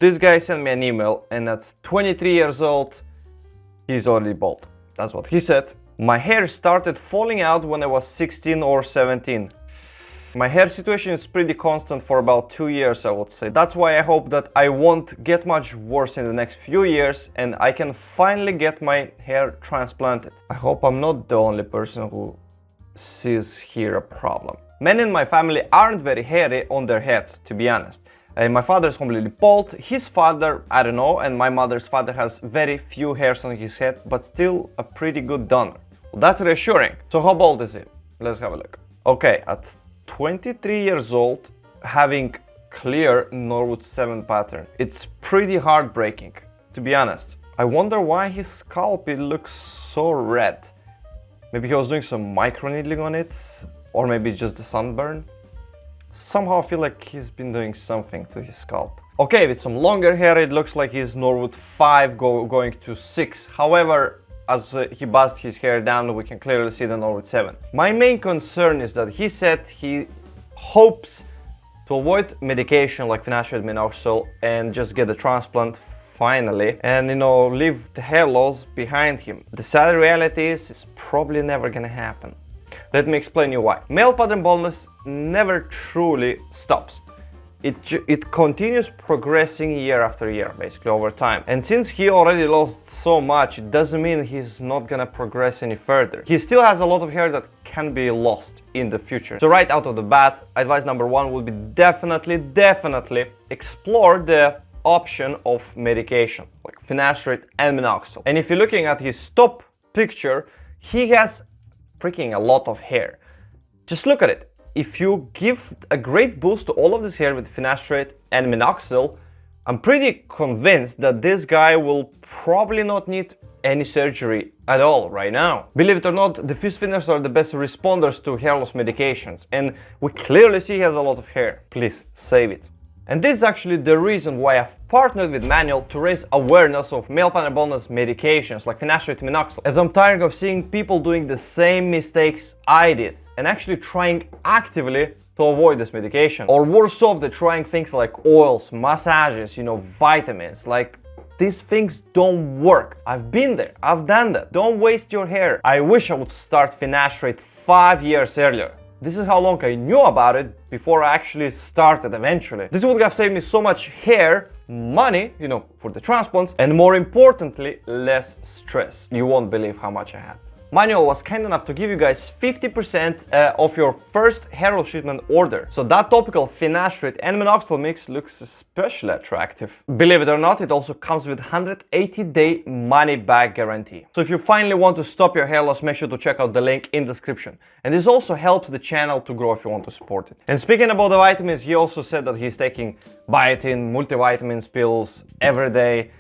This guy sent me an email, and at 23 years old, he's already bald. That's what he said. My hair started falling out when I was 16 or 17. My hair situation is pretty constant for about 2 years, I would say. That's why I hope that I won't get much worse in the next few years and I can finally get my hair transplanted. I hope I'm not the only person who sees here a problem. Men in my family aren't very hairy on their heads, to be honest. My father is completely bald, his father, I don't know, and my mother's father has very few hairs on his head, but still a pretty good donor. Well, that's reassuring. So how bald is he? Let's have a look. Okay, at 23 years old, having clear Norwood 7 pattern. It's pretty heartbreaking, to be honest. I wonder why his scalp it looks so red. Maybe he was doing some micro needling on it, or maybe just the sunburn. Somehow I feel like he's been doing something to his scalp. Okay, with some longer hair it looks like he's Norwood 5 going to 6. However, as he buzzed his hair down, we can clearly see the Norwood 7. My main concern is that he said he hopes to avoid medication like finasteride minoxidil and just get a transplant finally and, you know, leave the hair loss behind him. The sad reality is it's probably never gonna happen. Let me explain you why. Male pattern baldness never truly stops. It continues progressing year after year, basically over time. And since he already lost so much, it doesn't mean he's not gonna progress any further. He still has a lot of hair that can be lost in the future. So right out of the bat, advice number 1 would be definitely explore the option of medication, like finasteride and minoxidil. And if you're looking at his top picture, he has freaking a lot of hair. Just look at it. If you give a great boost to all of this hair with finasteride and minoxidil, I'm pretty convinced that this guy will probably not need any surgery at all right now. Believe it or not, the fuse thinners are the best responders to hair loss medications, and we clearly see he has a lot of hair. Please save it. And this is actually the reason why I've partnered with Manual to raise awareness of male pattern baldness medications like finasteride and minoxidil, as I'm tired of seeing people doing the same mistakes I did and actually trying actively to avoid this medication. Or worse off, they're trying things like oils, massages, you know, vitamins. Like, these things don't work. I've been there, I've done that. Don't waste your hair. I wish I would start finasteride 5 years earlier. This is how long I knew about it before I actually started eventually. This would have saved me so much hair, money, you know, for the transplants, and more importantly, less stress. You won't believe how much I had. Manual was kind enough to give you guys 50% of your first hair loss treatment order. So that topical finasteride and minoxidil mix looks especially attractive. Believe it or not, it also comes with 180-day money-back guarantee. So if you finally want to stop your hair loss, make sure to check out the link in the description. And this also helps the channel to grow if you want to support it. And speaking about the vitamins, he also said that he's taking biotin, multivitamins pills every day.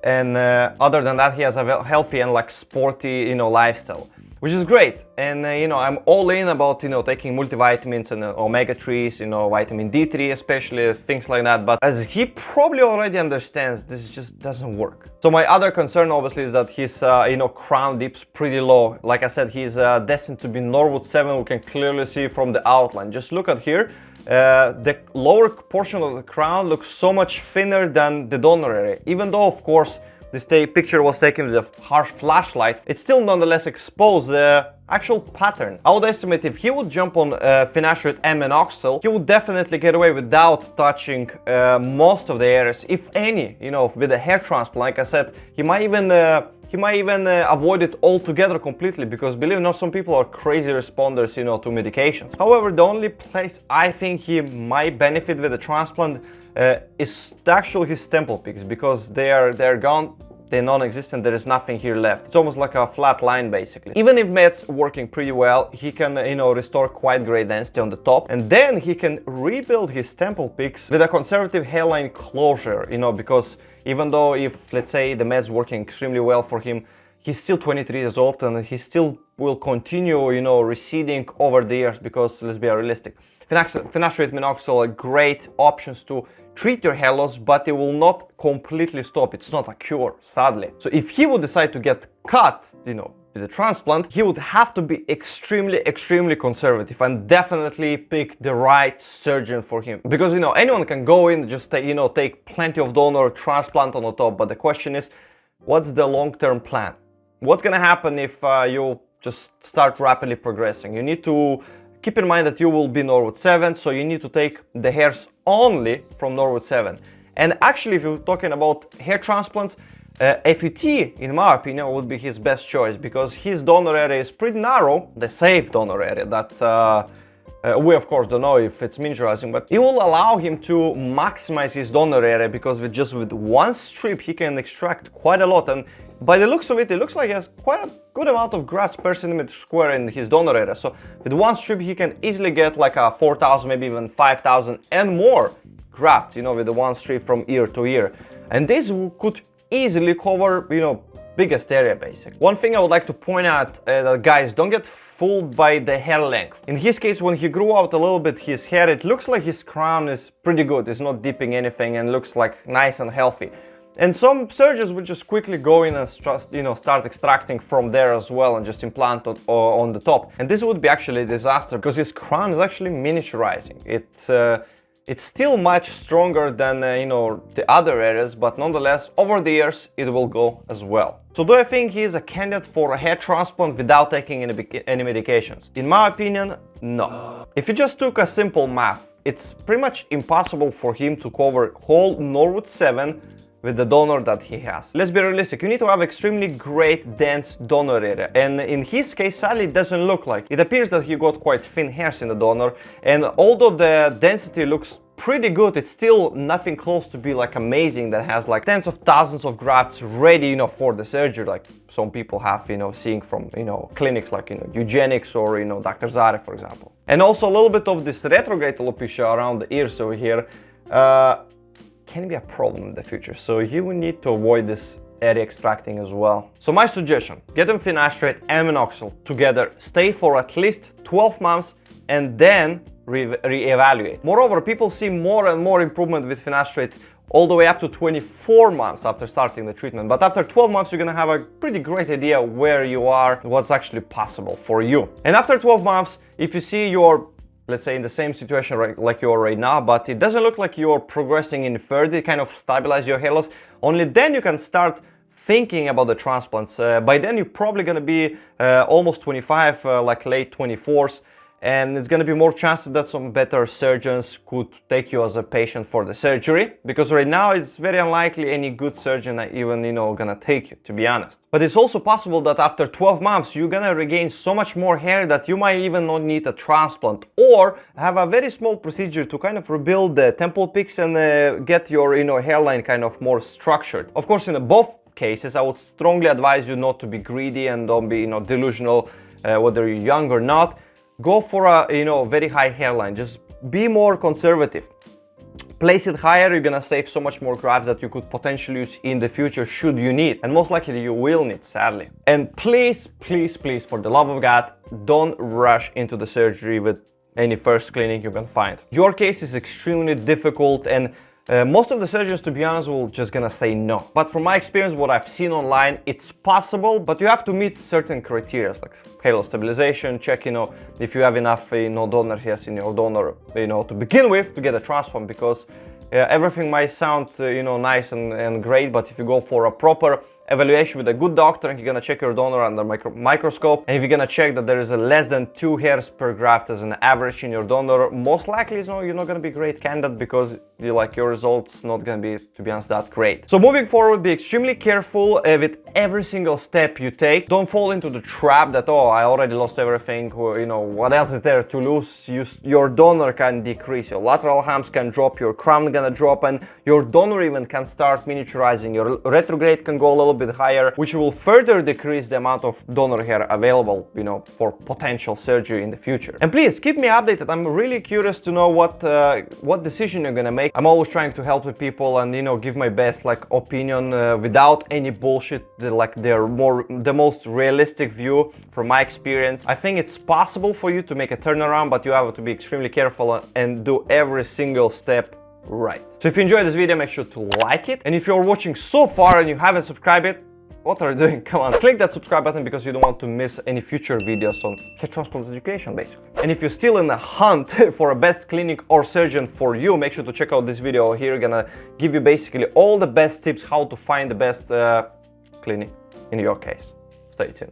And other than that, he has a healthy and like sporty, you know, lifestyle, which is great. And you know, I'm all in about, you know, taking multivitamins and omega-3s, you know, vitamin D3 especially, things like that. But as he probably already understands, this just doesn't work. So my other concern obviously is that his, you know, crown dips pretty low. Like I said, he's destined to be Norwood 7. We can clearly see from the outline. Just look at here. The lower portion of the crown looks so much thinner than the donor area. Even though, of course, this picture was taken with a harsh flashlight, it still nonetheless exposed the actual pattern. I would estimate if he would jump on finasteride and minoxidil, he would definitely get away without touching most of the areas, if any, you know, with a hair transplant. Like I said, he might even avoid it altogether completely, because believe it or not, some people are crazy responders, you know, to medications. However, the only place I think he might benefit with a transplant is actually his temple peaks, because they're gone, they're non-existent, there is nothing here left. It's almost like a flat line basically. Even if meds working pretty well, he can, you know, restore quite great density on the top, and then he can rebuild his temple peaks with a conservative hairline closure, you know, because even though if, let's say, the meds working extremely well for him, he's still 23 years old and he still will continue, you know, receding over the years, because let's be realistic. Finasteride and minoxidil are great options to treat your hair loss, but it will not completely stop. It's not a cure, sadly. So if he would decide to get cut, you know, with the transplant, he would have to be extremely conservative and definitely pick the right surgeon for him. Because, you know, anyone can go in, just take plenty of donor, transplant on the top, but the question is, what's the long-term plan? What's gonna happen if you just start rapidly progressing? You need to keep in mind that you will be Norwood 7, so you need to take the hairs only from Norwood 7. And actually, if you're talking about hair transplants, FUT, in my opinion, would be his best choice, because his donor area is pretty narrow, the safe donor area that we of course don't know if it's miniaturizing, but it will allow him to maximize his donor area, because with one strip he can extract quite a lot. And by the looks of it, it looks like he has quite a good amount of grafts per centimeter square in his donor area. So with one strip he can easily get like a 4,000, maybe even 5,000 and more grafts, you know, with the one strip from ear to ear. And this could easily cover, you know, biggest area basically. One thing I would like to point out, that guys, don't get fooled by the hair length. In his case, when he grew out a little bit his hair, it looks like his crown is pretty good. It's not dipping anything and looks like nice and healthy. And some surgeons would just quickly go in and start extracting from there as well and just implant on the top. And this would be actually a disaster, because his crown is actually miniaturizing. It's still much stronger than the other areas, but nonetheless, over the years, it will go as well. So do I think he is a candidate for a hair transplant without taking any medications? In my opinion, no. If you just took a simple math, it's pretty much impossible for him to cover whole Norwood 7 with the donor that he has. Let's be realistic, you need to have extremely great dense donor area, and in his case sadly it doesn't look like. It appears that he got quite thin hairs in the donor, and although the density looks pretty good, it's still nothing close to be like amazing, that has like tens of thousands of grafts ready, for the surgery, like some people have, seeing from, clinics like, Eugenics or, Dr. Zare, for example. And also a little bit of this retrograde alopecia around the ears over here can be a problem in the future, so you will need to avoid this area extracting as well. So my suggestion, get them finasteride and minoxidil together, stay for at least 12 months and then re-evaluate. Moreover, people see more and more improvement with finasteride all the way up to 24 months after starting the treatment. But after 12 months, you're gonna have a pretty great idea where you are, what's actually possible for you. And after 12 months, if you see you're, let's say, in the same situation like you are right now, but it doesn't look like you're progressing any further, kind of stabilize your hair loss, only then you can start thinking about the transplants. By then you're probably gonna be almost 25, like late 24s, and it's gonna be more chances that some better surgeons could take you as a patient for the surgery, because right now it's very unlikely any good surgeon even gonna take you, to be honest. But it's also possible that after 12 months you're gonna regain so much more hair that you might even not need a transplant, or have a very small procedure to kind of rebuild the temple peaks and get your hairline kind of more structured. Of course, in both cases I would strongly advise you not to be greedy and don't be delusional, whether you're young or not. Go for a very high hairline. Just be more conservative. Place it higher, you're gonna save so much more grafts that you could potentially use in the future should you need, and most likely you will need, sadly. And please, for the love of God, don't rush into the surgery with any first clinic you can find. Your case is extremely difficult, and most of the surgeons, to be honest, will just gonna say no. But from my experience, what I've seen online, it's possible, but you have to meet certain criteria, like hair loss stabilization, check, if you have enough, donor hairs in your donor, to begin with, to get a transplant, because everything might sound, nice and great, but if you go for a proper evaluation with a good doctor and you're gonna check your donor under microscope, and if you're gonna check that there is a less than 2 hairs per graft as an average in your donor, most likely you're not gonna be a great candidate, because your results not gonna be, to be honest, that great. So moving forward, be extremely careful with every single step you take. Don't fall into the trap that, oh, I already lost everything, what else is there to lose? Your donor can decrease, your lateral hams can drop, your crown gonna drop, and your donor even can start miniaturizing. Your retrograde can go a little bit higher, which will further decrease the amount of donor hair available, for potential surgery in the future. And please keep me updated. I'm really curious to know what decision you're gonna make. I'm always trying to help the people and give my best opinion without any bullshit. The most realistic view from my experience. I think it's possible for you to make a turnaround, but you have to be extremely careful and do every single step right. So if you enjoyed this video, make sure to like it, and if you're watching so far and you haven't subscribed yet, What are you doing? Come on, click that subscribe button because you don't want to miss any future videos on hair transplant education, basically. And if you're still in the hunt for a best clinic or surgeon for you, make sure to check out this video here. Gonna give you basically all the best tips how to find the best clinic in your case. Stay tuned.